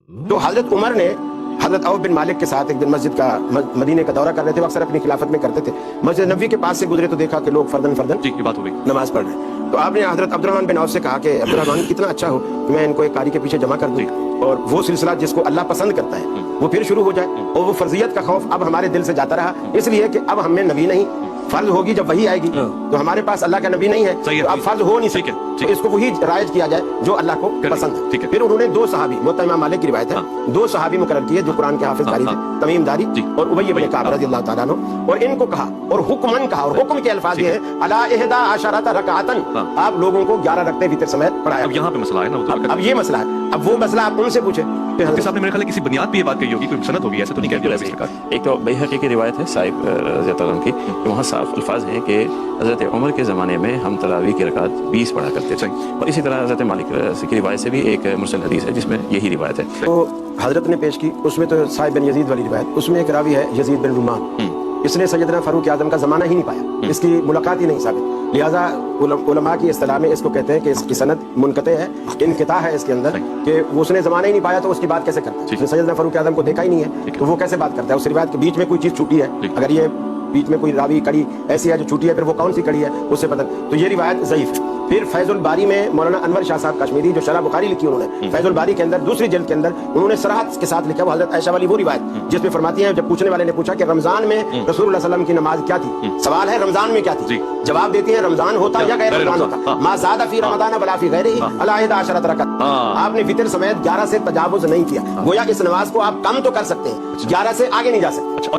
تو حضرت عمر نے حضرت عوف بن مالک کے ساتھ ایک دن مسجد کا مدینے کا دورہ کر رہے تھے، وہ اکثر اپنی خلافت میں کرتے تھے، مسجد نبوی کے پاس سے گزرے تو دیکھا کہ لوگ فردن یہ بات ہو گئی نماز پڑھ رہے ہیں۔ تو آپ نے حضرت عبد الرحمن بن عوف سے کہا کہ عبد الرحمن کتنا اچھا ہو کہ میں ان کو ایک قاری کے پیچھے جمع کر دوں اور وہ سلسلہ جس کو اللہ پسند کرتا ہے وہ پھر شروع ہو جائے، اور وہ فرضیت کا خوف اب ہمارے دل سے جاتا رہا، اس لیے کہ اب ہمیں نبی نہیں، فرض ہوگی جب وہی آئے گی تو ہمارے پاس اللہ کا نبی نہیں ہے تو اب فرض ہو نہیں سکے، تو اس کو وہی رائج کیا جائے جو اللہ کو پسند ہے۔ پھر انہوں نے دو صحابی، موطا امام مالک کی روایت ہے، دو صحابی مقرر کیے جو قرآن کے حافظ قاری تھے، تمیم داری اور ابی بن کعب رضی اللہ تعالیٰ عنہ، اور ان کو کہا اور حکمن کہا، اور حکم کے الفاظ یہ ہیں الا احدا عشرۃ رکعۃ، آپ لوگوں کو 11 رکعتیں وتر سمیت پڑھایا۔ اب یہاں پہ مسئلہ ہے نا، اب یہ مسئلہ ہے، اب وہ مسئلہ آپ ان سے پوچھیں۔ حضرت صاحب نے میرے خیال ہے کسی بنیاد پہ یہ بات کہی ہوگی، کوئی سند ہوگی، ایسا تو نہیں کہہ دیا اس طرح۔ ایک تو بیہقی کی روایت ہے صاحب رضی اللہ عنہ کی، کہ وہاں صاف الفاظ ہیں کہ حضرت عمر کے زمانے میں ہم تراویح کی رکعت 20 پڑھا کرتے تھے، اور اسی طرح حضرت مالک کی روایت سے بھی ایک مرسل حدیث ہے جس میں یہی روایت ہے۔ تو حضرت نے پیش کی، اس میں تو صاحب بن یزید والی روایت، اس میں ایک راوی ہے یزید بن رومان، اس نے سیدنا فاروق اعظم کا زمانہ ہی نہیں پایا، اس کی ملاقات ہی نہیں ثابت، لہٰذا علماء کی اصطلاح میں اس کو کہتے ہیں کہ اس کی سند منقطع ہے، انقطاع ہے اس کے اندر، کہ اس نے زمانہ ہی نہیں پایا تو اس کی بات کیسے کرتا ہے؟ اس نے سیدنا فاروق اعظم کو دیکھا ہی نہیں ہے تو وہ کیسے بات کرتا ہے؟ اس روایت کے بیچ میں کوئی چیز چھوٹی ہے، اگر یہ بیچ میں کوئی راوی کڑی ایسی ہے جو چھوٹی ہے، پھر وہ کون سی کڑی ہے اس سے پتہ، تو یہ روایت ضعیف۔ پھر فیض الباری میں مولانا انور شاہ صاحب کشمیری جو شرح بخاری لکھی انہوں نے، فیض الباری کے اندر دوسری جلد کے اندر انہوں نے صراحت کے ساتھ لکھا وہ حضرت عائشہ والی وہ روایت جس میں فرماتی ہیں جب پوچھنے والے نے پوچھا کہ رمضان میں رسول اللہ صلی اللہ علیہ وسلم کی نماز کیا تھی، سوال ہے رمضان میں کیا تھی، جواب دیتی ہیں رمضان ہوتا یا غیر رمضان ہوتا، ما زاد فی رمضان ولا فی غیرہ الا 11 رکعت، آپ نے وتر سمیت 11 سے تجاوز نہیں کیا، گویا اس نماز کو آپ کم تو کر سکتے ہیں، 11 سے آگے نہیں جا سکتے۔